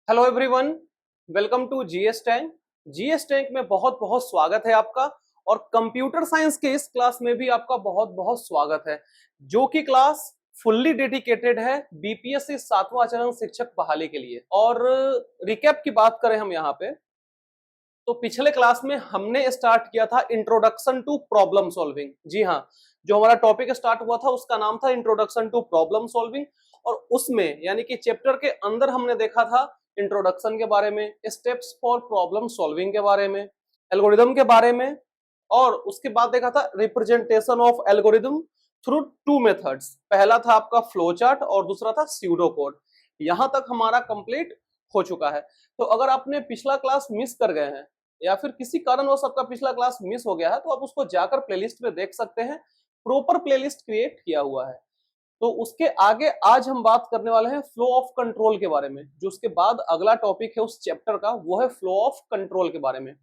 Hello everyone, welcome to GS tank. GS tank में बहुत बहुत स्वागत है आपका। और कंप्यूटर साइंस के इस क्लास में भी आपका बहुत बहुत स्वागत है, जो कि क्लास फुल्ली डेडिकेटेड है बीपीएससी 7वां चरण शिक्षक बहाली के लिए। और रिकैप की बात करें हम यहाँ पे, तो पिछले क्लास में हमने स्टार्ट किया था इंट्रोडक्शन टू प्रॉब्लम सॉल्विंग। जी हाँ, जो हमारा टॉपिक स्टार्ट हुआ था उसका नाम था इंट्रोडक्शन टू प्रॉब्लम सॉल्विंग। और उसमें यानी कि चैप्टर के अंदर हमने देखा था इंट्रोडक्शन के बारे में, स्टेप्स फॉर प्रॉब्लम सॉल्विंग के बारे में, एल्गोरिदम के बारे में, और उसके बाद देखा था representation of algorithm through two methods. पहला था आपका फ्लो चार्ट और दूसरा था स्यूडो कोड। यहां तक हमारा कंप्लीट हो चुका है। तो अगर आपने पिछला क्लास मिस कर गए हैं या फिर किसी कारणवश आपका पिछला क्लास मिस हो गया है, तो आप उसको जाकर प्लेलिस्ट में देख सकते हैं। प्रॉपर प्लेलिस्ट क्रिएट किया हुआ है। तो उसके आगे आज हम बात करने वाले हैं फ्लो ऑफ कंट्रोल के बारे में। जो उसके बाद अगला टॉपिक है उस चैप्टर का, वो है फ्लो ऑफ कंट्रोल के बारे में।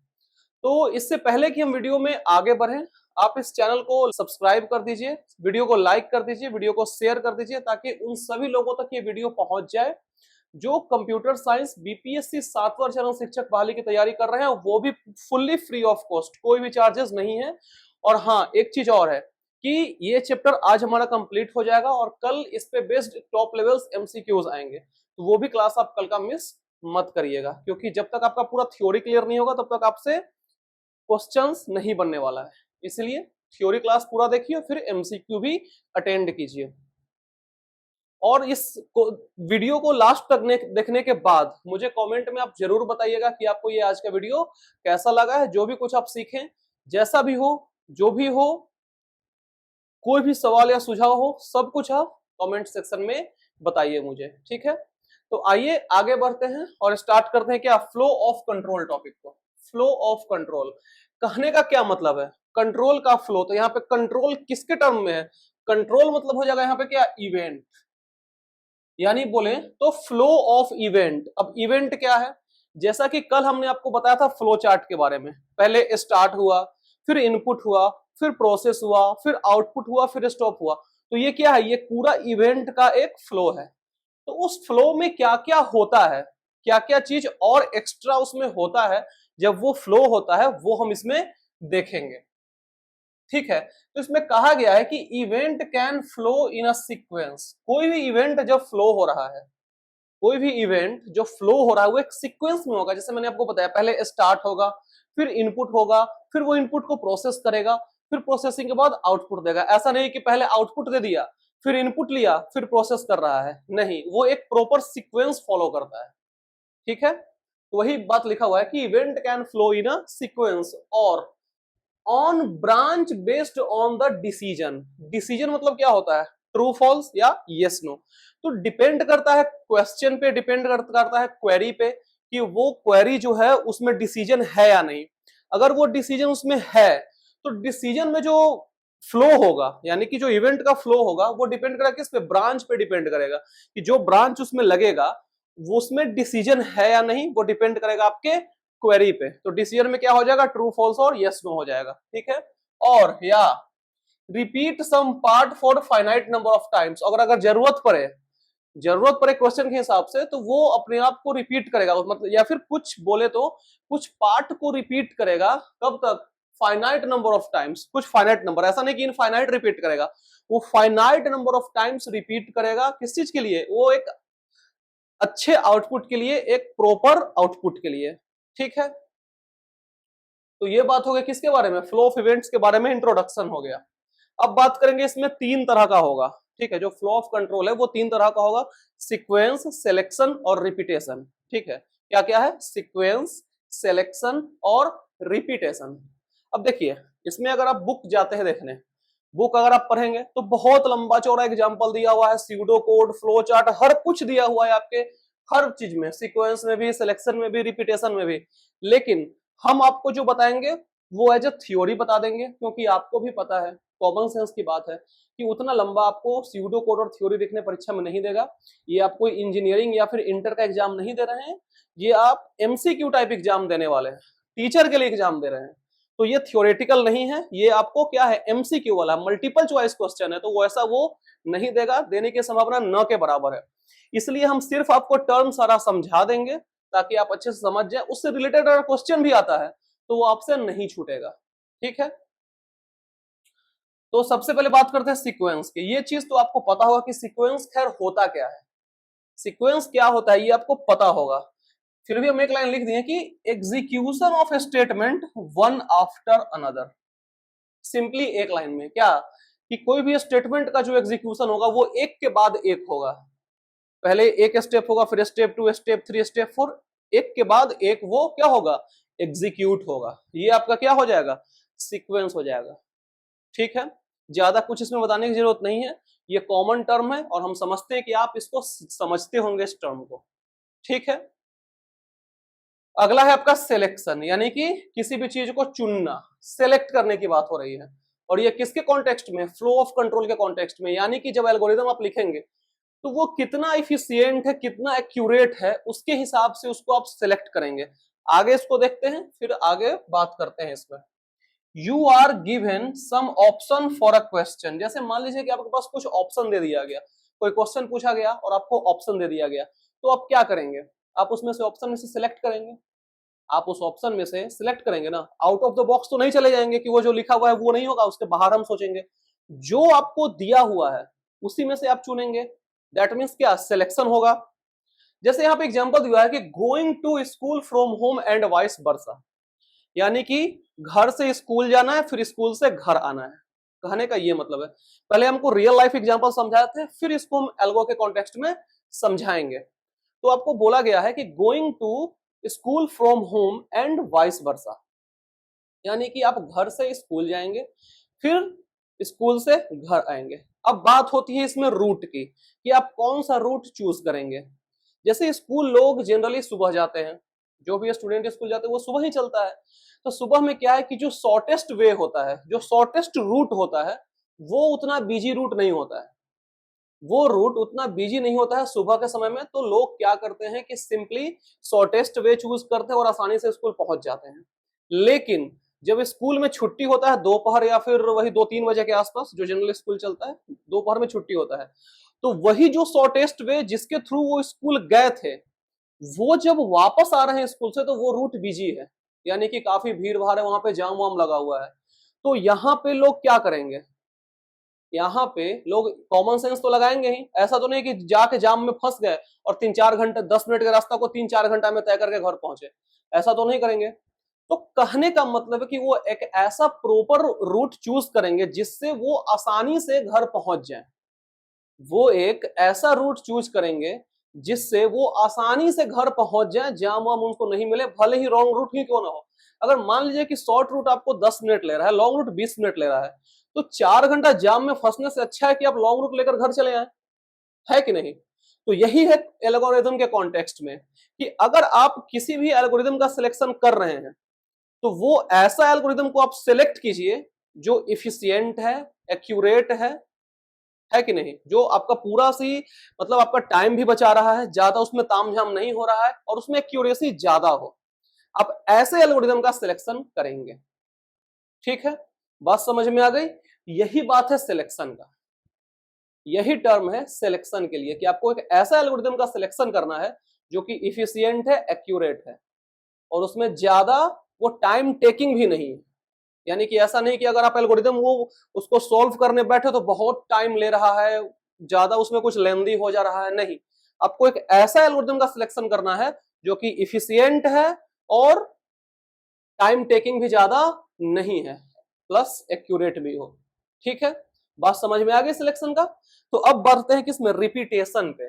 तो इससे पहले कि हम वीडियो में आगे बढ़ें, आप इस चैनल को सब्सक्राइब कर दीजिए, वीडियो को लाइक कर दीजिए, वीडियो को शेयर कर दीजिए, ताकि उन सभी लोगों तक ये वीडियो पहुंच जाए जो कंप्यूटर साइंस बीपीएससी 7वां चरण शिक्षक बहाली की तैयारी कर रहे हैं, वो भी फुल्ली फ्री ऑफ कॉस्ट, कोई भी चार्जेस नहीं है। और हाँ, एक चीज और है कि ये चैप्टर आज हमारा कंप्लीट हो जाएगा और कल इस पे बेस्ड टॉप लेवल्स एमसीक्यूज आएंगे, तो वो भी क्लास आप कल का मिस मत करिएगा, क्योंकि जब तक आपका पूरा थ्योरी क्लियर नहीं होगा तब तक आपसे क्वेश्चंस नहीं बनने वाला है। इसलिए थ्योरी क्लास पूरा देखिए, फिर एमसीक्यू भी अटेंड कीजिए। और वीडियो को लास्ट तक देखने के बाद मुझे कमेंट में आप जरूर बताइएगा कि आपको ये आज का वीडियो कैसा लगा है। जो भी कुछ आप सीखें, जैसा भी हो, जो भी हो, कोई भी सवाल या सुझाव हो, सब कुछ आप कमेंट सेक्शन में बताइए मुझे, ठीक है। तो आइए आगे बढ़ते हैं और स्टार्ट करते हैं क्या, फ्लो ऑफ कंट्रोल टॉपिक को। फ्लो ऑफ कंट्रोल कहने का क्या मतलब है, कंट्रोल का फ्लो। तो यहाँ पे कंट्रोल किसके टर्म में है, कंट्रोल मतलब हो जाएगा यहाँ पे क्या, इवेंट, यानी बोले तो फ्लो ऑफ इवेंट। अब इवेंट क्या है, जैसा कि कल हमने आपको बताया था फ्लो चार्ट के बारे में। पहले स्टार्ट हुआ, फिर इनपुट हुआ, फिर प्रोसेस हुआ, फिर आउटपुट हुआ, फिर स्टॉप हुआ। तो ये क्या है, ये पूरा इवेंट का एक फ्लो है। तो उस फ्लो में क्या क्या होता है, क्या क्या चीज और एक्स्ट्रा उसमें होता है जब वो फ्लो होता है, वो हम इसमें देखेंगे, ठीक है। तो इसमें कहा गया है कि event can flow in a sequence. कोई भी इवेंट जब फ्लो हो रहा है, कोई भी इवेंट जो फ्लो हो रहा है वो एक सीक्वेंस में होगा। जैसे मैंने आपको बताया, पहले स्टार्ट होगा, फिर इनपुट होगा, फिर वो इनपुट को प्रोसेस करेगा, फिर प्रोसेसिंग के बाद आउटपुट देगा। ऐसा नहीं कि पहले आउटपुट दे दिया, फिर इनपुट लिया, फिर प्रोसेस कर रहा है, नहीं, वो एक प्रॉपर सीक्वेंस फॉलो करता है, ठीक है। तो वही बात लिखा हुआ है कि event can flow in a sequence और on branch based on the decision. Decision मतलब क्या होता है, ट्रू फॉल्स या यस नो। तो डिपेंड करता है क्वेश्चन पे, डिपेंड करता है क्वेरी पे, कि वो क्वेरी जो है उसमें डिसीजन है या नहीं। अगर वो डिसीजन उसमें है, तो डिसीजन में जो फ्लो होगा, यानी कि जो इवेंट का फ्लो होगा, वो डिपेंड करेगा किस पे, ब्रांच पे डिपेंड करेगा, कि जो ब्रांच उसमें लगेगा वो उसमें डिसीजन है या नहीं, वो डिपेंड करेगा आपके क्वेरी पे। तो डिसीजन में क्या हो जाएगा, ट्रू फॉल्स और यस नो हो जाएगा, ठीक है। और या repeat some part for finite number of times. अगर जरूरत पड़े क्वेश्चन के हिसाब से, तो वो अपने आप को रिपीट करेगा, मतलब या फिर कुछ बोले तो कुछ पार्ट को रिपीट करेगा। कब तक, फाइनाइट नंबर ऑफ टाइम्स। कुछ फाइनाइट नंबर, ऐसा नहीं कि इनफाइनाइट रिपीट करेगा, वो finite number of times repeat करेगा। किस चीज के लिए, वो एक अच्छे आउटपुट के लिए, एक प्रॉपर आउटपुट के लिए, ठीक है। तो ये बात हो गई किसके बारे में, फ्लो ऑफ इवेंट्स के बारे में, इंट्रोडक्शन हो गया। अब बात करेंगे, इसमें तीन तरह का होगा, ठीक है। जो फ्लो ऑफ कंट्रोल है वो तीन तरह का होगा, सीक्वेंस, सिलेक्शन और रिपीटेशन, ठीक है। क्या क्या है, सीक्वेंस, सिलेक्शन और रिपीटेशन। अब देखिए, इसमें अगर आप बुक जाते हैं देखने, बुक अगर आप पढ़ेंगे तो बहुत लंबा चौड़ा एग्जाम्पल दिया हुआ है, स्यूडो कोड, फ्लो चार्ट, हर कुछ दिया हुआ है आपके, हर चीज में, सीक्वेंस में भी, सिलेक्शन में भी, रिपीटेशन में भी। लेकिन हम आपको जो बताएंगे वो एज ए थ्योरी बता देंगे, क्योंकि आपको भी पता है, कॉमन सेंस की बात है, कि उतना लंबा आपको स्यूडो कोड और थ्योरी लिखने परीक्षा में नहीं देगा। ये आप कोई इंजीनियरिंग या फिर इंटर का एग्जाम नहीं दे रहे हैं, ये आप एमसीक्यू टाइप एग्जाम देने वाले हैं, टीचर के लिए एग्जाम दे रहे हैं। तो ये थ्योरेटिकल नहीं है, ये आपको क्या है, एमसीक्यू वाला मल्टीपल चॉइस क्वेश्चन है, तो वैसा वो नहीं देगा, देने की संभावना न के बराबर है। इसलिए हम सिर्फ आपको टर्म सारा समझा देंगे, ताकि आप अच्छे से समझ जाए। उससे रिलेटेड अगर क्वेश्चन भी आता है तो वो आपसे नहीं छूटेगा। ठीक है, तो सबसे पहले बात करते हैं सीक्वेंस की। ये चीज तो आपको पता होगा कि सीक्वेंस खैर होता क्या है, सीक्वेंस क्या होता है ये आपको पता होगा। फिर भी हम एक लाइन लिख दिए कि execution of statement one after another. Simply एक लाइन में क्या, कि कोई भी स्टेटमेंट का जो एग्जीक्यूशन होगा वो एक के बाद एक होगा। पहले एक स्टेप होगा, फिर स्टेप 2, स्टेप 3, स्टेप 4, एक के बाद एक वो क्या होगा, एग्जीक्यूट होगा। ये आपका क्या हो जाएगा, सीक्वेंस हो जाएगा। ठीक है, ज्यादा कुछ इसमें बताने की जरूरत नहीं है, ये कॉमन टर्म है और हम समझते हैं कि आप इसको समझते होंगे इस टर्म को। ठीक है, अगला है आपका सिलेक्शन, यानी कि किसी भी चीज को चुनना, सेलेक्ट करने की बात हो रही है। और ये किसके कॉन्टेक्स्ट में, फ्लो ऑफ कंट्रोल के कॉन्टेक्स्ट में, यानी कि जब एल्गोरिदम आप लिखेंगे तो वो कितना इफिशियंट है, कितना एक्यूरेट है, उसके हिसाब से उसको आप सिलेक्ट करेंगे। आगे इसको देखते हैं, फिर आगे बात करते हैं इसमें। You are given some option for a question, जैसे मान लीजिए कि आपके पास कुछ ऑप्शन दे दिया गया, कोई क्वेश्चन पूछा गया और आपको ऑप्शन दे दिया गया, तो आप क्या करेंगे, आप उसमें से ऑप्शन में से सिलेक्ट करेंगे। आप उस ऑप्शन में से सिलेक्ट करेंगे ना, आउट ऑफ द बॉक्स तो नहीं चले जाएंगे कि वो जो लिखा हुआ है वो नहीं होगा, उसके बाहर हम सोचेंगे। जो आपको दिया हुआ है उसी में से आप चुनेंगे, दैट मीन्स क्या, सिलेक्शन होगा। जैसे यहाँ पे एग्जांपल दिया है कि going to school from home and vice versa, यानी कि घर से स्कूल जाना है फिर स्कूल से घर आना है। कहने का ये मतलब है, पहले हमको रियल लाइफ एग्जांपल समझाए थे, फिर इसको हम एल्गो के कॉन्टेक्स्ट में समझाएंगे। तो आपको बोला गया है कि going to school from home and vice versa, यानी कि आप घर से स्कूल जाएंगे फिर स्कूल से घर आएंगे। अब बात होती है इसमें रूट की, कि आप कौन सा रूट चूज करेंगे। जैसे स्कूल लोग जनरली सुबह जाते हैं, जो भी स्टूडेंट स्कूल जाते हैं वो सुबह ही चलता है। तो सुबह में क्या है कि जो शॉर्टेस्ट वे होता है, जो शॉर्टेस्ट रूट होता है, वो उतना बिजी रूट नहीं होता है, वो रूट उतना बिजी नहीं होता है सुबह के समय में। तो लोग क्या करते हैं कि सिंपली शॉर्टेस्ट वे चूज करते हैं और आसानी से स्कूल पहुंच जाते हैं। लेकिन जब स्कूल में छुट्टी होता है दोपहर या फिर वही 2-3 बजे के आसपास, जो जनरल स्कूल चलता है दोपहर में छुट्टी होता है, तो वही जो शॉर्टेस्ट वे जिसके थ्रू वो स्कूल गए थे, वो जब वापस आ रहे हैं स्कूल से तो वो रूट बिजी है, यानी कि काफी भीड़ भाड़ है, वहां पे जाम वाम लगा हुआ है। तो यहाँ पे लोग क्या करेंगे, यहाँ पे लोग कॉमन सेंस तो लगाएंगे ही, ऐसा तो नहीं कि जाके जाम में फंस गए और 3-4 घंटे 10 मिनट के रास्ता को 3-4 घंटा में तय करके घर पहुंचे, ऐसा तो नहीं करेंगे। तो कहने का मतलब है कि वो एक ऐसा प्रॉपर रूट चूज करेंगे जिससे वो आसानी से घर पहुंच जाए। वो एक ऐसा रूट चूज करेंगे जिससे वो आसानी से घर पहुंच जाए, जाम वाम उनको नहीं मिले, भले ही रॉन्ग रूट ही क्यों ना हो। अगर मान लीजिए कि शॉर्ट रूट आपको 10 मिनट ले रहा है, लॉन्ग रूट 20 मिनट ले रहा है, तो 4 घंटा जाम में फंसने से अच्छा है कि आप लॉन्ग रूट लेकर घर चले आए, है कि नहीं। तो यही है एल्गोरिथम के कॉन्टेक्स्ट में, कि अगर आप किसी भी एल्गोरिथम का सिलेक्शन कर रहे हैं तो वो ऐसा एल्गोरिथम को आप सिलेक्ट कीजिए जो इफिशियंट एक्यूरेट है कि नहीं, जो आपका पूरा सी मतलब आपका टाइम भी बचा रहा है, ज्यादा उसमें तामझाम नहीं हो रहा है और उसमें एक्यूरेसी ज्यादा हो। आप ऐसे एल्गोरिथम का सिलेक्शन करेंगे। ठीक है, बात समझ में आ गई। यही बात है सिलेक्शन का, यही टर्म है सिलेक्शन के लिए, कि आपको एक ऐसा एल्गोरिथम का सिलेक्शन करना है जो कि इफिशियंट एक्यूरेट है और उसमें ज्यादा वो टाइम टेकिंग भी नहीं है। यानी कि ऐसा नहीं कि अगर आप एल्गोरिदम वो उसको सॉल्व करने बैठे तो बहुत टाइम ले रहा है, ज्यादा उसमें कुछ लेंदी हो जा रहा है, नहीं। आपको एक ऐसा एल्गोरिदम का सिलेक्शन करना है जो कि इफिशियंट है और टाइम टेकिंग भी ज्यादा नहीं है, प्लस एक्यूरेट भी हो। ठीक है, बात समझ में आ गई सिलेक्शन का। तो अब बढ़ते हैं किसमें, रिपीटेशन पे।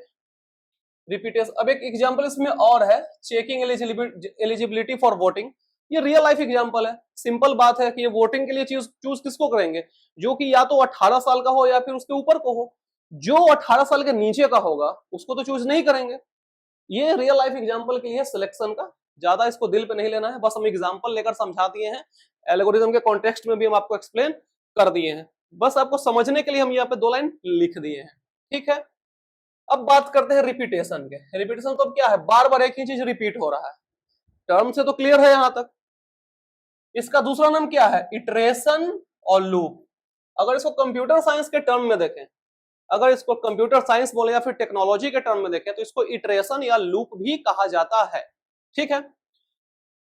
रिपीटेशन, अब एक एग्जांपल इसमें और है, चेकिंग एलिजिबिलिटी फॉर वोटिंग। ये रियल लाइफ एग्जांपल है, सिंपल बात है कि ये वोटिंग के लिए चूज किसको करेंगे, जो कि या तो 18 साल का हो या फिर उसके ऊपर को हो। जो 18 साल के नीचे का होगा उसको तो चूज नहीं करेंगे। ये रियल लाइफ एग्जांपल के लिए सिलेक्शन का, ज्यादा इसको दिल पे नहीं लेना है, बस हम एग्जांपल लेकर समझा दिए हैं, एल्गोरिथम के कॉन्टेक्स्ट में भी हम आपको एक्सप्लेन कर दिए हैं, बस आपको समझने के लिए हम यहाँ पे 2 लाइन लिख दिए हैं। ठीक है, अब बात करते हैं रिपीटेशन के। रिपीटेशन तो अब क्या है, बार बार एक ही चीज रिपीट हो रहा है। टर्म से तो क्लियर है यहां तक। इसका दूसरा नाम क्या है, इटरेशन और लूप। अगर इसको कंप्यूटर साइंस के टर्म में देखें, अगर इसको कंप्यूटर साइंस बोले या फिर टेक्नोलॉजी के टर्म में देखें, तो इसको इटरेशन या लूप भी कहा जाता है। ठीक है।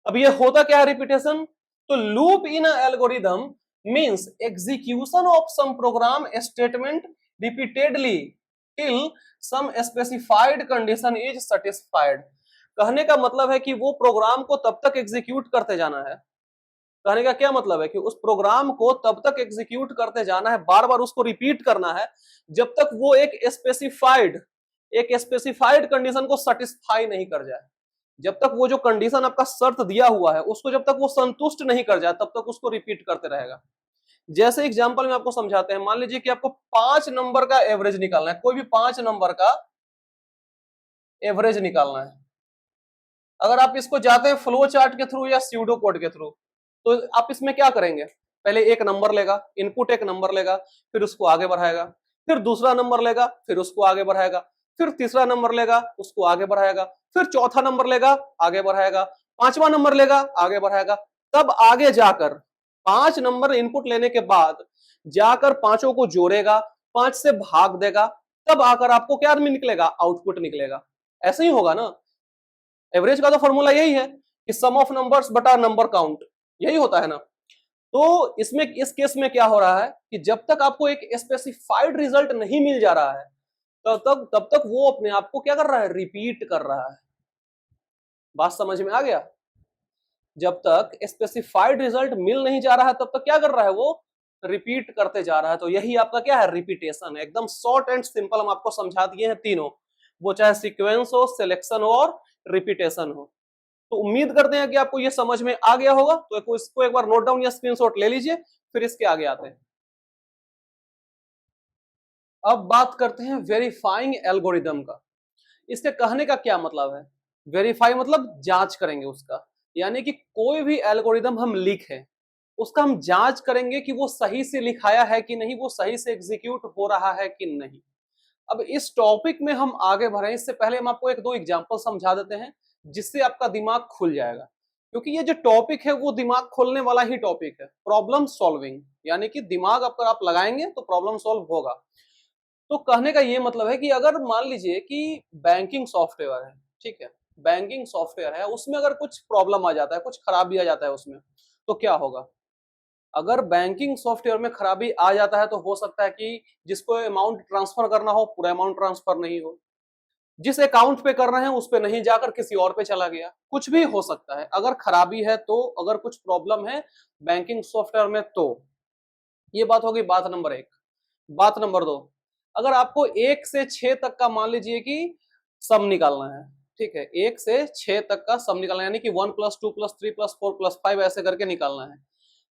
अब ये होता क्या है रिपीटेशन? तो loop in algorithm means execution of some program statement repeatedly till some specified condition is satisfied. कहने का मतलब है कि वो प्रोग्राम को तब तक एग्जीक्यूट करते जाना है। कहने का क्या मतलब है कि उस प्रोग्राम को तब तक एग्जीक्यूट करते जाना है, बार बार उसको रिपीट करना है जब तक वो एक स्पेसिफाइड कंडीशन को सेटिस्फाई नहीं कर जाए। जब तक वो जो कंडीशन आपका शर्त दिया हुआ है उसको जब तक वो संतुष्ट नहीं कर जाए तब तक उसको रिपीट करते रहेगा। जैसे एग्जांपल में आपको समझाते हैं, मान लीजिए कि आपको 5 नंबर का एवरेज निकालना है, कोई भी 5 नंबर का एवरेज निकालना है। अगर आप इसको जाते हैं फ्लो चार्ट के थ्रू या स्यूडो कोड के थ्रू, तो आप इसमें क्या करेंगे? पहले एक नंबर लेगा, इनपुट एक नंबर लेगा, फिर उसको आगे बढ़ाएगा, फिर दूसरा नंबर लेगा, फिर उसको आगे बढ़ाएगा, फिर तीसरा नंबर लेगा, उसको आगे बढ़ाएगा, फिर चौथा नंबर लेगा, आगे बढ़ाएगा, पांचवा नंबर लेगा, आगे बढ़ाएगा। तब आगे जाकर 5 नंबर इनपुट लेने के बाद जाकर पांचों को जोड़ेगा, 5 से भाग देगा, तब आकर आपको क्या निकलेगा? आउटपुट निकलेगा। ऐसे ही होगा ना। एवरेज का तो फॉर्मूला यही है कि सम ऑफ नंबर्स बटा नंबर काउंट, यही होता है ना। तो इसमें इस केस में क्या हो रहा है कि जब तक आपको एक स्पेसिफाइड रिजल्ट नहीं मिल जा रहा है तब तक वो अपने आप को क्या कर रहा है? रिपीट कर रहा है। बात समझ में आ गया? जब तक स्पेसिफाइड रिजल्ट मिल नहीं जा रहा है तब तक क्या कर रहा है? वो रिपीट करते जा रहा है। तो यही आपका क्या है? रिपीटेशन है। एकदम शॉर्ट एंड सिंपल हम आपको समझा दिए हैं तीनों, वो चाहे सीक्वेंस हो, सिलेक्शन हो और रिपीटेशन हो। तो उम्मीद करते हैं कि आपको ये समझ में आ गया होगा। तो इसको एक बार नोट डाउन या स्क्रीनशॉट ले लीजिए, फिर इसके आगे आते हैं। अब बात करते हैं वेरीफाइंग एल्गोरिदम का। इसके कहने का क्या मतलब है? वेरीफाई मतलब जांच करेंगे उसका, यानी कि कोई भी एल्गोरिदम हम लिखें उसका हम जांच करेंगे कि वो सही से लिखाया है कि नहीं, वो सही से एग्जीक्यूट हो रहा है कि नहीं। अब इस टॉपिक में हम आगे बढ़े इससे पहले हम आपको एक दो एग्जांपल समझा देते हैं जिससे आपका दिमाग खुल जाएगा, क्योंकि ये जो टॉपिक है वो दिमाग खोलने वाला ही टॉपिक है, प्रॉब्लम सॉल्विंग। यानी कि दिमाग अगर आप लगाएंगे तो प्रॉब्लम सॉल्व होगा। तो कहने का ये मतलब है कि अगर मान लीजिए कि बैंकिंग सॉफ्टवेयर है, ठीक है, बैंकिंग सॉफ्टवेयर है, उसमें अगर कुछ प्रॉब्लम आ जाता है, कुछ खराबी आ जाता है उसमें, तो क्या होगा? अगर बैंकिंग सॉफ्टवेयर में खराबी आ जाता है तो हो सकता है कि जिसको अमाउंट ट्रांसफर करना हो पूरा अमाउंट ट्रांसफर नहीं हो, जिस अकाउंट पे कर रहे हैं उस पे नहीं जाकर किसी और पे चला गया, कुछ भी हो सकता है। अगर खराबी है तो, अगर कुछ प्रॉब्लम है बैंकिंग सॉफ्टवेयर में तो, ये बात होगी बात नंबर 1। बात नंबर 2, अगर आपको 1 से 6 तक का मान लीजिए कि सम निकालना है, ठीक है, 1 से 6 तक का सम निकालना है, यानी कि 1 + 2 + 3 + 4 + 5 ऐसे करके निकालना है।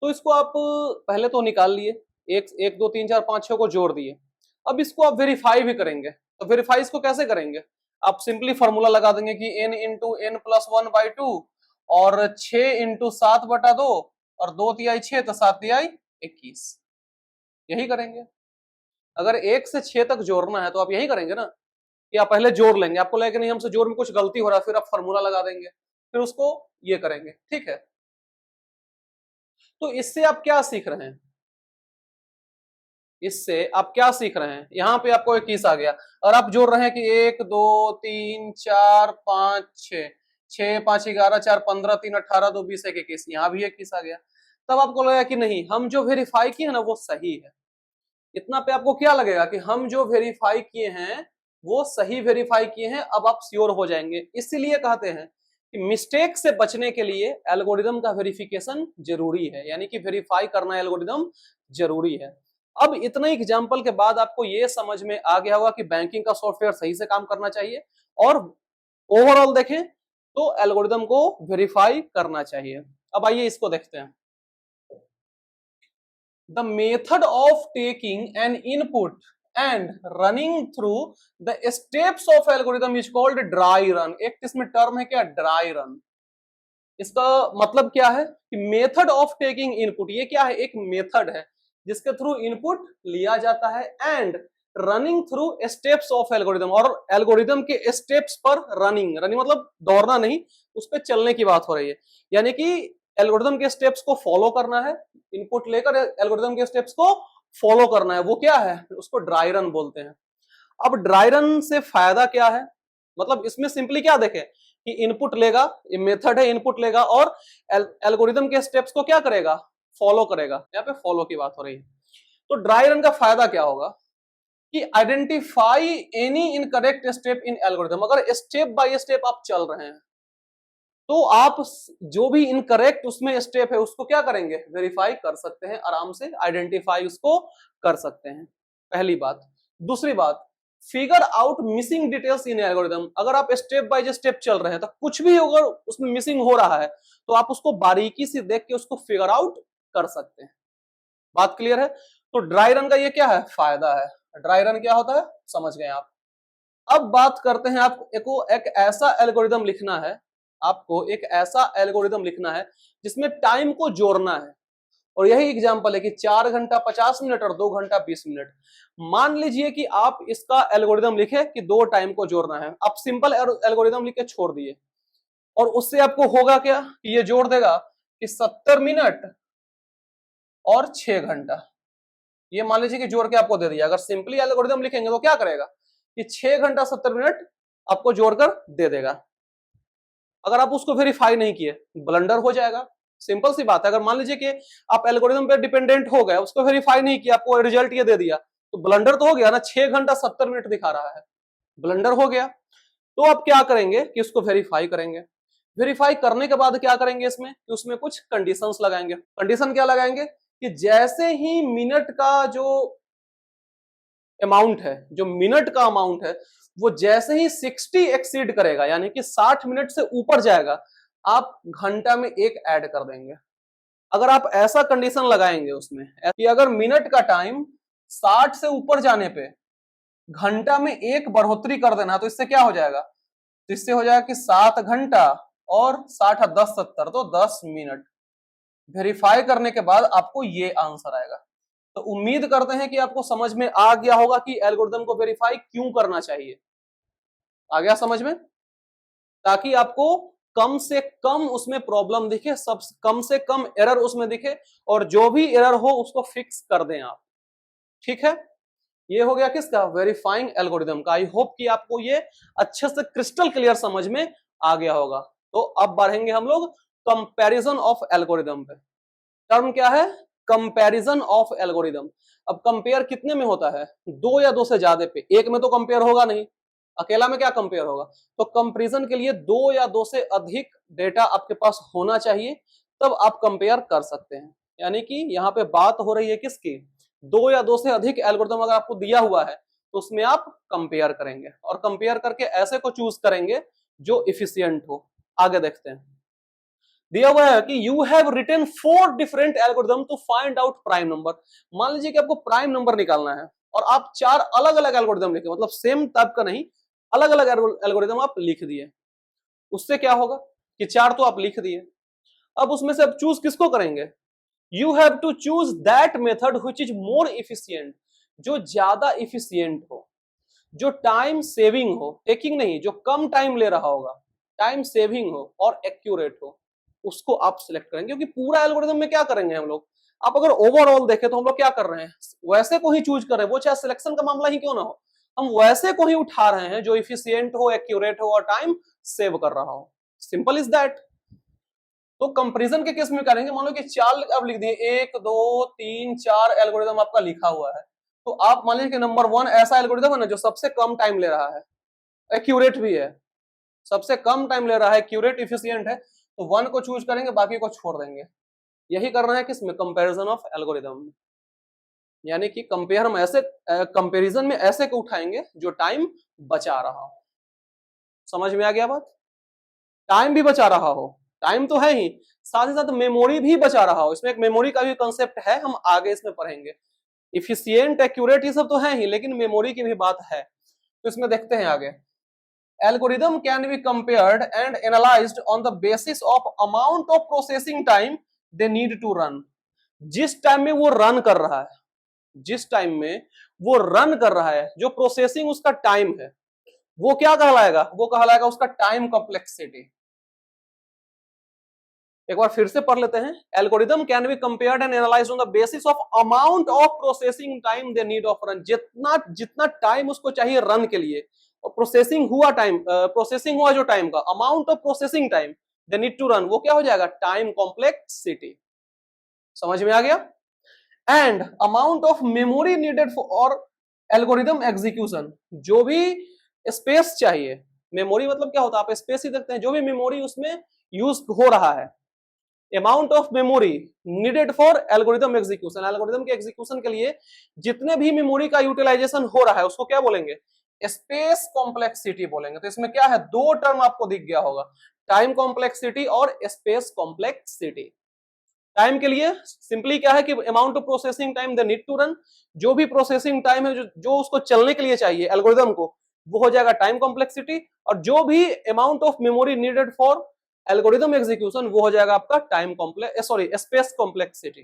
तो इसको आप पहले तो निकाल लिए, 1 2 3 4 5 6 को जोड़ दिए। अब इसको आप वेरीफाई भी करेंगे, तो वेरीफाई इसको कैसे करेंगे? आप सिंपली फॉर्मूला लगा देंगे कि n × n + 1/2 और 6 × 7/2 और 2 तिहाई 6 तो 7 तिहाई 21, यही करेंगे। अगर 1 से 6 तक जोड़ना है तो आप यही करेंगे ना, कि आप पहले जोड़ लेंगे, आपको लगेगा नहीं हमसे जोड़ में कुछ गलती हो रहा है, फिर आप फॉर्मूला लगा देंगे, फिर उसको ये करेंगे, ठीक है। तो इससे आप क्या सीख रहे हैं? इससे आप क्या सीख रहे हैं? यहाँ पे आपको 21 आ गया और आप जोड़ रहे हैं कि 1 2 3 4 5 6, 6 5 11 4 15 3 18 2 20 1 21, यहाँ भी 21 आ गया। तब आपको लगेगा कि नहीं, हम जो वेरीफाई किए हैं ना वो सही है। इतना पे आपको क्या लगेगा कि हम जो वेरीफाई किए हैं वो सही वेरीफाई किए हैं, अब आप श्योर हो जाएंगे। इसीलिए कहते हैं कि मिस्टेक से बचने के लिए एल्गोरिदम का वेरिफिकेशन जरूरी है, यानी कि वेरीफाई करना एल्गोरिदम जरूरी है। अब इतने एग्जाम्पल के बाद आपको ये समझ में आ गया होगा कि बैंकिंग का सॉफ्टवेयर सही से काम करना चाहिए और ओवरऑल देखें तो एल्गोरिदम को वेरीफाई करना चाहिए। अब आइए इसको देखते हैं। The method of taking an input and running through the steps of algorithm is called dry run। एक इसमें टर्म है क्या? Dry run. इसका मतलब क्या है कि मेथड ऑफ टेकिंग इनपुट, ये क्या है? एक मेथड है जिसके थ्रू इनपुट लिया जाता है, and running through steps of algorithm, और एल्गोरिदम के स्टेप्स पर रनिंग, रनिंग मतलब दौड़ना नहीं, उस पर चलने की बात हो रही है। यानी कि एल्गोरिदम के स्टेप्स को फॉलो करना है, इनपुट लेकर एल्गोरिदम के स्टेप्स को फॉलो करना है, वो क्या है? उसको ड्राई रन बोलते हैं। अब ड्राई रन से फायदा क्या है? मतलब इसमें सिंपली क्या देखें कि इनपुट लेगा, ये मेथड है, इनपुट लेगा और एल्गोरिदम के स्टेप्स को क्या करेगा, फॉलो करेगा। यहाँ पे फॉलो की बात हो रही है। तो ड्राई रन का फायदा क्या होगा कि identify any incorrect step in algorithm. अगर स्टेप बाय स्टेप आप चल रहे हैं तो आप जो भी इनकरेक्ट उसमें स्टेप है उसको क्या करेंगे, वेरीफाई कर सकते हैं, आराम से आइडेंटिफाई उसको कर सकते हैं, पहली बात। दूसरी बात, figure out missing details in algorithm. अगर आप स्टेप बाय स्टेप चल रहे हैं तो कुछ भी अगर उसमें मिसिंग हो रहा है तो आप उसको बारीकी से देख के उसको फिगर आउट कर सकते हैं। बात क्लियर है? तो ड्राई रन का ये क्या है, फायदा है। ड्राई रन क्या होता है समझ गए आप। अब बात करते हैं, आपको एक ऐसा एल्गोरिदम लिखना है, आपको एक ऐसा एल्गोरिदम लिखना है जिसमें टाइम को जोड़ना है। और यही एग्जांपल है कि 4 घंटा 50 मिनट और 2 घंटा 20 मिनट। मान लीजिए कि आप इसका एल्गोरिदम लिखे कि 2 टाइम को जोड़ना है, आप सिंपल एल्गोरिदम लिख के छोड़ दिए और उससे आपको होगा क्या कि ये जोड़ देगा कि 70 मिनट और 6 घंटा। ये मान लीजिए कि जोड़ के आपको दे दिया। अगर सिंपली एल्गोरिदम लिखेंगे तो क्या करेगा कि 6 घंटा 70 मिनट आपको जोड़कर दे देगा। अगर आप उसको वेरीफाई नहीं किए ब्लंडर हो जाएगा। सिंपल सी बात है। अगर मान लीजिए कि आप एल्गोरिदम पे डिपेंडेंट हो गए, उसको वेरीफाई नहीं किया, आपको रिजल्ट ये दे दिया, तो ब्लंडर तो हो गया ना। 6 घंटा 70 मिनट दिखा रहा है, ब्लंडर हो गया। तो आप क्या करेंगे कि उसको वेरीफाई करेंगे। वेरीफाई करने के बाद क्या करेंगे इसमें कि उसमें कुछ कंडीशंस लगाएंगे। कंडीशन क्या लगाएंगे कि जैसे ही मिनट का जो अमाउंट है, जो मिनट का अमाउंट है, वो जैसे ही 60 एक्सीड करेगा, यानी कि 60 मिनट से ऊपर जाएगा, आप घंटा में 1 ऐड कर देंगे। अगर आप ऐसा कंडीशन लगाएंगे उसमें कि अगर मिनट का टाइम 60 से ऊपर जाने पे घंटा में 1 बढ़ोतरी कर देना, तो इससे क्या हो जाएगा, तो इससे हो जाएगा कि 7 घंटा और 60 10 70 तो 10 मिनट। वेरीफाई करने के बाद आपको ये आंसर आएगा। तो उम्मीद करते हैं कि आपको समझ में आ गया होगा कि एल्गोरिदम को वेरीफाई क्यों करना चाहिए। आ गया समझ में? ताकि आपको कम से कम उसमें प्रॉब्लम दिखे, सब कम से कम एरर उसमें दिखे, और जो भी एरर हो उसको फिक्स कर दें आप। ठीक है, ये हो गया किसका, वेरीफाइंग एल्गोरिदम का। आई होप कि आपको ये अच्छे से क्रिस्टल क्लियर समझ में आ गया होगा। तो अब बढ़ेंगे हम लोग कंपैरिजन ऑफ एल्गोरिदम पे। टर्म क्या है, कंपैरिजन ऑफ एल्गोरिदम। अब कंपेयर कितने में होता है, 2 या 2 से ज्यादा पे। एक में तो कंपेयर होगा नहीं, अकेला में क्या कंपेयर होगा। तो कंपैरिजन के लिए 2 या 2 से अधिक डेटा आपके पास होना चाहिए, तब आप कंपेयर कर सकते हैं। यानी कि यहाँ पे बात हो रही है किसकी, 2 या 2 से अधिक एल्गोरिदम अगर आपको दिया हुआ है तो उसमें आप कंपेयर करेंगे, और कंपेयर करके ऐसे को चूज करेंगे जो इफिशियंट हो। आगे देखते हैं, दिया हुआ है कि you have written 4 different algorithm to find out prime number. मान लीजिए कि आपको प्राइम नंबर निकालना है और आप 4 अलग अलग एल्गोरिदम लिखे, मतलब सेम टाइप का नहीं, अलग अलग एल्गोरिदम आप लिख दिए। उससे क्या होगा कि 4 तो आप लिख दिए, अब उसमें से आप चूज किसको करेंगे, you have to choose that method which is more efficient, जो ज्यादा इफिशियंट हो, जो टाइम सेविंग हो, टेकिंग नहीं, जो कम टाइम ले रहा होगा, टाइम सेविंग हो और एक्यूरेट हो, उसको आप सिलेक्ट करेंगे। क्योंकि पूरा एल्गोरिदम में क्या करेंगे हम लोग, आप अगर ओवरऑल देखें तो हम लोग क्या कर रहे हैं, वैसे को ही चूज कर रहे हैं, वो चाहे सिलेक्शन का मामला ही क्यों ना हो, हम वैसे को ही उठा रहे हैं जो इफिशियंट हो, एक्यूरेट हो और टाइम सेव कर रहा हो। Simple is that. तो कंपैरिजन के केस में करेंगे, मान लो कि 4 आप लिख दिए, 1 2 3 4 एल्गोरिदम आपका लिखा हुआ है, तो आप मान लीजिए कि नंबर 1 ऐसा एल्गोरिदम है ना जो सबसे कम टाइम ले रहा है, एक्यूरेट भी है, सबसे कम टाइम ले रहा है, एक्यूरेट इफिशियंट है, तो 1 को चूज करेंगे, बाकी को छोड़ देंगे। यही करना है किसमें, कंपैरिजन ऑफ एल्गोरिदम में। यानी कि कंपेयर हम ऐसे कंपैरिजन में ऐसे को उठाएंगे जो टाइम बचा रहा हो। समझ में आ गया बात, टाइम भी बचा रहा हो, टाइम तो है ही, साथ ही साथ मेमोरी भी बचा रहा हो। इसमें एक मेमोरी का भी कंसेप्ट है, हम आगे इसमें पढ़ेंगे। इफिशियंट, एक्यूरेट ये सब तो है ही, लेकिन मेमोरी की भी बात है, तो इसमें देखते हैं आगे। Algorithm can be compared and analysed on the basis of amount of processing time they need to run. जिस टाइम में वो रन कर रहा है, जिस टाइम में वो रन कर रहा है, जो प्रोसेसिंग उसका टाइम है, वो क्या कहलाएगा, वो कहलाएगा उसका टाइम कॉम्प्लेक्सिटी। एक बार फिर से पढ़ लेते हैं। Algorithm can be compared and analysed on the basis of amount of processing time they need of run. जितना जितना टाइम उसको चाहिए रन के लिए, और प्रोसेसिंग हुआ जो टाइम का, amount of processing time they need to run, वो क्या हो जाएगा, टाइम कॉम्प्लेक्सिटी। समझ में आ गया। And amount of memory needed for algorithm execution, जो भी स्पेस चाहिए, मेमोरी मतलब क्या होता है, आप स्पेस ही देखते हैं, जो भी मेमोरी उसमें यूज हो रहा है, amount of memory needed for algorithm execution, algorithm के एग्जीक्यूशन के लिए जितने भी मेमोरी का यूटिलाइजेशन हो रहा है उसको क्या बोलेंगे, स्पेस कॉम्प्लेक्सिटी बोलेंगे। तो इसमें क्या है, दो टर्म आपको दिख गया होगा, टाइम कॉम्प्लेक्सिटी और स्पेस कॉम्प्लेक्सिटी। टाइम के लिए सिंपली क्या है कि amount of processing time they need to run, जो भी प्रोसेसिंग टाइम है जो उसको चलने के लिए चाहिए एल्गोरिदम को, वो हो जाएगा टाइम कॉम्प्लेक्सिटी, और जो भी amount of memory needed for algorithm execution वो हो जाएगा आपका स्पेस कॉम्प्लेक्सिटी।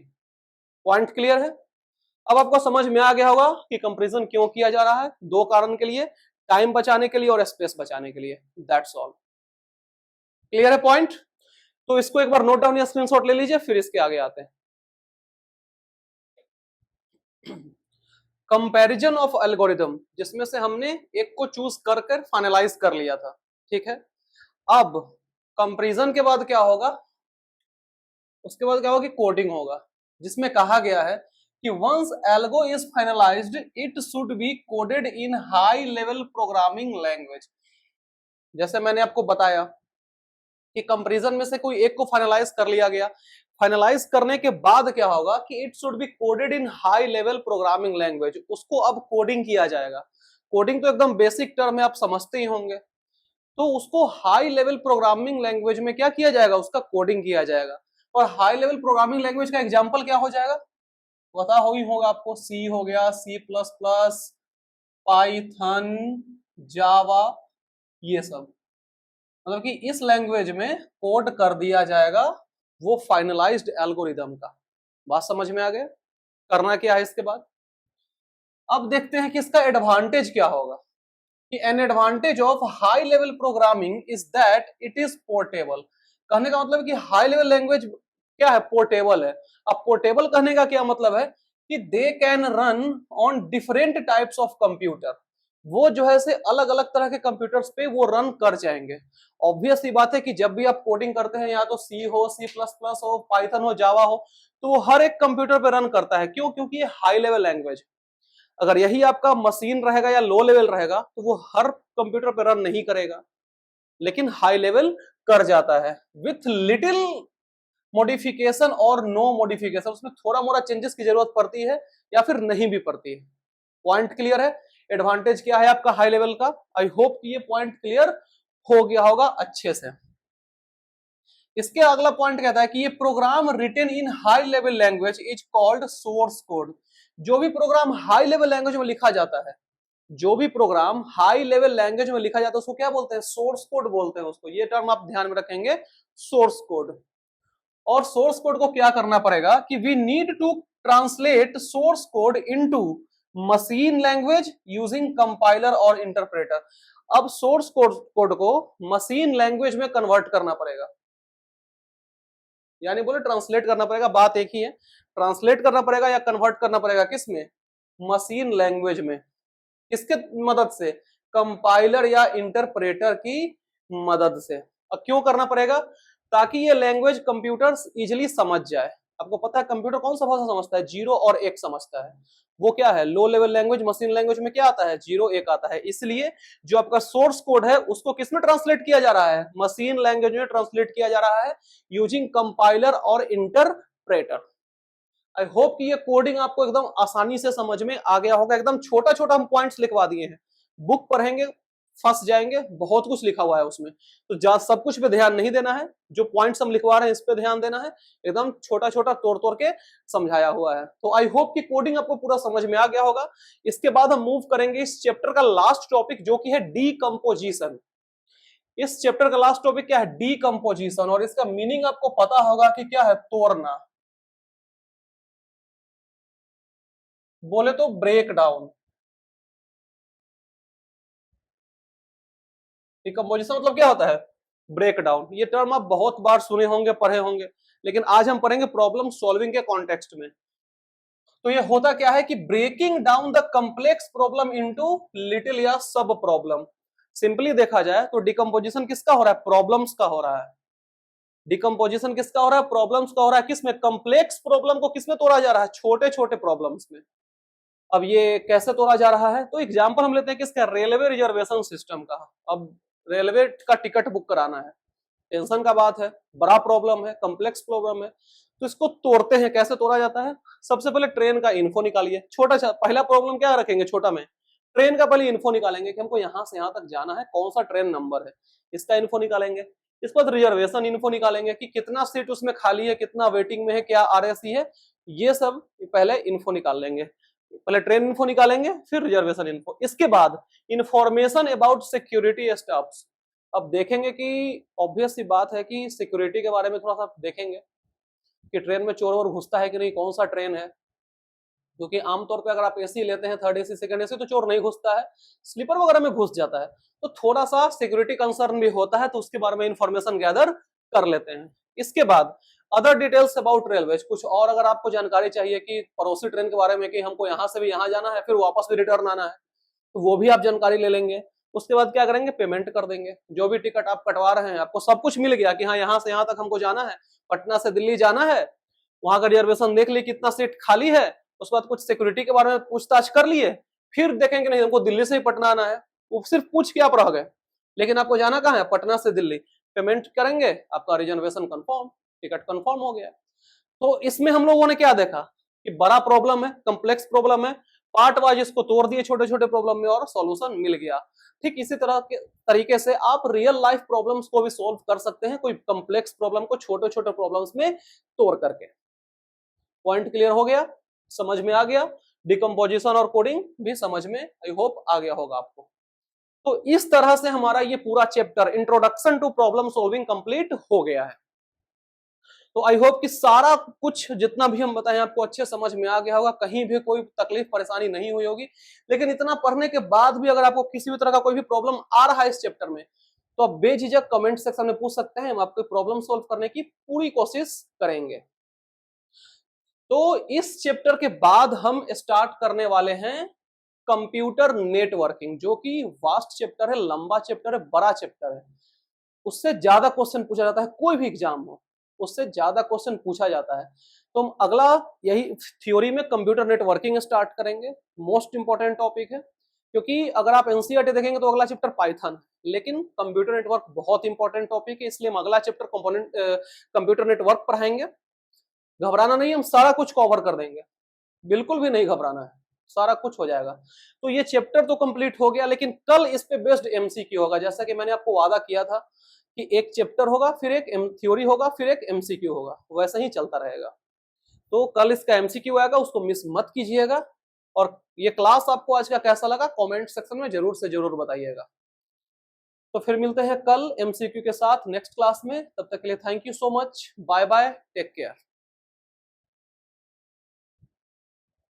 पॉइंट क्लियर है। अब आपको समझ में आ गया होगा कि कंपैरिजन क्यों किया जा रहा है, दो कारण के लिए, टाइम बचाने के लिए और स्पेस बचाने के लिए, दैट्स ऑल। क्लियर है पॉइंट। तो इसको एक बार नोट डाउन या स्क्रीनशॉट ले लीजिए, फिर इसके आगे आते हैं। कंपैरिजन ऑफ एल्गोरिदम, जिसमें से हमने एक को चूज कर फाइनलाइज कर लिया था, ठीक है। अब कंपैरिजन के बाद क्या होगा, उसके बाद क्या होगा कि कोडिंग होगा, जिसमें कहा गया है कि once algo is finalised it should be coded in high level programming language. जैसे मैंने आपको बताया कि कंपैरिजन में से कोई एक को फाइनलाइज कर लिया गया, फाइनलाइज करने के बाद क्या होगा कि it should be coded in high level programming language, उसको अब कोडिंग किया जाएगा। कोडिंग तो एकदम बेसिक टर्म है, आप समझते ही होंगे। तो उसको हाई लेवल प्रोग्रामिंग लैंग्वेज में क्या किया जाएगा, उसका कोडिंग किया जाएगा। और हाई लेवल प्रोग्रामिंग लैंग्वेज का एग्जांपल क्या हो जाएगा, पता हो ही होगा आपको, सी हो गया, सी प्लस प्लस, पाइथन, जावा, ये सब, मतलब कि इस लैंग्वेज में कोड कर दिया जाएगा वो फाइनलाइज्ड एल्गोरिदम का। बात समझ में आ गया। करना क्या है इसके बाद, अब देखते हैं कि इसका एडवांटेज क्या होगा। कि an advantage of high level programming is that it is portable. कहने का मतलब कि हाई लेवल लैंग्वेज क्या है, पोर्टेबल है। अब पोर्टेबल कहने का क्या मतलब है कि they can run on different types of computer, वो जो है से अलग अलग तरह के कंप्यूटर्स पे वो रन कर जाएंगे। ऑब्वियस सी बात है कि जब भी आप कोडिंग करते हैं, या तो सी हो, सी प्लस प्लस हो, पाइथन हो, जावा हो, तो वो हर एक कंप्यूटर पे रन करता है। क्यों? क्योंकि ये हाई लेवल लैंग्वेज। अगर यही आपका मशीन रहेगा या लो लेवल रहेगा तो वो हर कंप्यूटर पे रन नहीं करेगा, लेकिन हाई लेवल कर जाता है विथ लिटिल मॉडिफिकेशन और नो मॉडिफिकेशन। उसमें थोड़ा मोड़ा चेंजेस की जरूरत पड़ती है या फिर नहीं भी पड़ती है। पॉइंट क्लियर है। एडवांटेज क्या है आपका हाई लेवल का। आई होप कि ये पॉइंट क्लियर हो गया होगा अच्छे से। इसके अगला पॉइंट कहता है कि ये program written in high level language is called source code. जो भी प्रोग्राम हाई लेवल लैंग्वेज में लिखा जाता है, जो भी प्रोग्राम हाई लेवल लैंग्वेज में लिखा जाता है उसको क्या बोलते हैं, सोर्स कोड बोलते हैं उसको। ये टर्म आप ध्यान में रखेंगे, सोर्स कोड। और सोर्स कोड को क्या करना पड़ेगा कि we need to translate source code into machine language using compiler और इंटरप्रेटर। अब सोर्स कोड को मशीन लैंग्वेज में कन्वर्ट करना पड़ेगा, यानी बोले ट्रांसलेट करना पड़ेगा, बात एक ही है। ट्रांसलेट करना पड़ेगा या कन्वर्ट करना पड़ेगा, किस में, मशीन लैंग्वेज में। किसके मदद से, कंपाइलर या इंटरप्रेटर की मदद से। अब क्यों करना पड़ेगा, ताकि ये लैंग्वेज कंप्यूटर्स इजीली समझ जाए। आपको पता है कंप्यूटर कौन सा भाषा समझता है, 0 और 1 समझता है। वो क्या है, low level language, machine language में क्या आता है, 0 1 आता है। इसलिए जो आपका सोर्स कोड है उसको किसमें ट्रांसलेट किया जा रहा है, मशीन लैंग्वेज में ट्रांसलेट किया जा रहा है यूजिंग कंपाइलर और इंटरप्रेटर। आई होप कि ये कोडिंग आपको एकदम आसानी से समझ में आ गया होगा। एकदम छोटा छोटा हम पॉइंट्स लिखवा दिए हैं, बुक पढ़ेंगे फंस जाएंगे, बहुत कुछ लिखा हुआ है उसमें। तो सब कुछ पे ध्यान नहीं देना है, जो पॉइंट्स हम लिखवा रहे हैं इस पे ध्यान देना है। एकदम छोटा छोटा तोड़ तोड़ के समझाया हुआ है। तो आई होप कि कोडिंग आपको पूरा समझ में आ गया होगा। इसके बाद हम मूव करेंगे इस चैप्टर का लास्ट टॉपिक, जो कि है डीकंपोजिशन। इस चैप्टर का लास्ट टॉपिक क्या है, डीकंपोजिशन। और इसका मीनिंग आपको पता होगा कि क्या है, तोड़ना, बोले तो ब्रेक डाउन। डिकम्पोजिशन मतलब क्या होता है, ब्रेक डाउन। ये टर्म आप बहुत बार सुने होंगे, पढ़े होंगे, लेकिन आज हम पढ़ेंगे प्रॉब्लम सॉल्विंग के कॉन्टेक्स्ट में। तो ये होता क्या है कि breaking down the complex problem into little या सब प्रॉब्लम। सिंपली देखा जाए तो डिकम्पोजिशन किसका हो रहा है, प्रॉब्लम्स का हो रहा है। डिकम्पोजिशन किसका हो रहा है, प्रॉब्लम्स का हो रहा है। किसमें, कम्प्लेक्स प्रॉब्लम को किसमें तोड़ा जा रहा है, छोटे छोटे प्रॉब्लम्स में। अब ये कैसे तोड़ा जा रहा है, तो एग्जांपल हम लेते हैं किसका, रेलवे रिजर्वेशन सिस्टम का। अब रेलवे का टिकट बुक कराना है, टेंशन का बात है, बड़ा प्रॉब्लम है, कम्प्लेक्स प्रॉब्लम है, तो इसको तोड़ते हैं। कैसे तोड़ा जाता है, सबसे पहले ट्रेन का इन्फो निकालिए। छोटा सा पहला प्रॉब्लम क्या रखेंगे, छोटा में ट्रेन का पहले इन्फो निकालेंगे कि हमको यहाँ से यहाँ तक जाना है, कौन सा ट्रेन नंबर है, इसका इन्फो निकालेंगे। इसके बाद रिजर्वेशन इन्फो निकालेंगे कि कितना सीट उसमें खाली है, कितना वेटिंग में है, क्या आरएसी है, ये सब पहले इन्फो निकाल लेंगे। पहले ट्रेन इन्फो निकालेंगे, फिर रिजर्वेशन इन्फो। इसके बाद इंफॉर्मेशन अबाउट सिक्योरिटी स्टाफ्स। अब देखेंगे कि ऑब्वियस सी बात है कि सिक्योरिटी के बारे में थोड़ा सा देखेंगे कि ट्रेन में चोर वोर घुसता है कि नहीं, कौन सा ट्रेन है, क्योंकि आमतौर पे अगर आप एसी लेते हैं, थर्ड एसी सेकंड एसी, तो चोर नहीं घुसता है, स्लीपर वगैरह में घुस जाता है, तो थोड़ा सा सिक्योरिटी कंसर्न भी होता है, तो उसके बारे में इंफॉर्मेशन गैदर कर लेते हैं। इसके बाद अदर डिटेल्स अबाउट रेलवे, कुछ और अगर आपको जानकारी चाहिए कि पड़ोसी ट्रेन के बारे में, कि हमको यहाँ से भी यहाँ जाना है, फिर वापस भी रिटर्न आना है, तो वो भी आप जानकारी ले लेंगे। उसके बाद क्या करेंगे, पेमेंट कर देंगे। जो भी टिकट आप कटवा रहे हैं, आपको सब कुछ मिल गया कि हाँ यहाँ से यहाँ तक हमको जाना है, पटना से दिल्ली जाना है, वहां का रिजर्वेशन देख ली कितना सीट खाली है, उसके बाद कुछ सिक्योरिटी के बारे में पूछताछ कर लिए, फिर देखेंगे नहीं हमको दिल्ली से ही पटना आना है, वो सिर्फ पूछ के आप रह गए, लेकिन आपको जाना कहाँ है, पटना से दिल्ली। पेमेंट करेंगे, आपका रिजर्वेशन कंफर्म, टिकट कंफर्म हो गया। तो इसमें हम लोगों ने क्या देखा कि बड़ा प्रॉब्लम है, कम्प्लेक्स प्रॉब्लम है, पार्ट वाइज इसको तोड़ दिए छोटे छोटे प्रॉब्लम में और सॉल्यूशन मिल गया। ठीक इसी तरह के तरीके से आप रियल लाइफ प्रॉब्लम्स को भी सॉल्व कर सकते हैं, कोई कम्प्लेक्स प्रॉब्लम को छोटे छोटे प्रॉब्लम्स में तोड़ करके। पॉइंट क्लियर हो गया, समझ में आ गया, डिकम्पोजिशन और कोडिंग भी समझ में आई होप आ गया होगा आपको। तो इस तरह से हमारा ये पूरा chapter introduction to problem solving complete हो गया है। तो आई होप कि सारा कुछ जितना भी हम बताएं आपको अच्छे समझ में आ गया होगा, कहीं भी कोई तकलीफ परेशानी नहीं हुई होगी। लेकिन इतना पढ़ने के बाद भी अगर आपको किसी भी तरह का कोई भी प्रॉब्लम आ रहा है इस चैप्टर में, तो आप बेझिझक कमेंट सेक्शन में पूछ सकते हैं, हम आपको प्रॉब्लम सॉल्व करने की पूरी कोशिश करेंगे। तो इस चैप्टर के बाद हम स्टार्ट करने वाले हैं कंप्यूटर नेटवर्किंग, जो कि वास्ट चैप्टर है, लंबा चैप्टर है, बड़ा चैप्टर है, उससे ज्यादा क्वेश्चन पूछा जाता है, कोई भी एग्जाम हो उससे ज्यादा क्वेश्चन पूछा जाता है। तो हम अगला यही थ्योरी में कंप्यूटर नेटवर्किंग स्टार्ट करेंगे, मोस्ट इंपॉर्टेंट टॉपिक है, क्योंकि अगर आप एनसीईआरटी देखेंगे तो अगला चैप्टर पाइथन, लेकिन कंप्यूटर नेटवर्क बहुत इंपॉर्टेंट टॉपिक है, इसलिए हम अगला चैप्टर कंपोनेंट कंप्यूटर नेटवर्क पढ़ाएंगे। घबराना नहीं, हम सारा कुछ कवर कर देंगे, बिल्कुल भी नहीं घबराना है, सारा कुछ हो जाएगा। तो ये चैप्टर तो कंप्लीट हो गया, लेकिन कल इस पे बेस्ड एमसीक्यू होगा, जैसा कि मैंने आपको वादा किया था कि एक चैप्टर होगा, फिर एक थ्योरी होगा, फिर एक एमसीक्यू होगा, वैसा ही चलता रहेगा। तो कल इसका एमसीक्यू आएगा, उसको मिस मत कीजिएगा। और ये क्लास आपको आज का कैसा लगा कमेंट सेक्शन में जरूर से जरूर बताइएगा। तो फिर मिलते हैं कल एमसीक्यू के साथ नेक्स्ट क्लास में, तब तक के लिए thank you so much, bye bye, take care.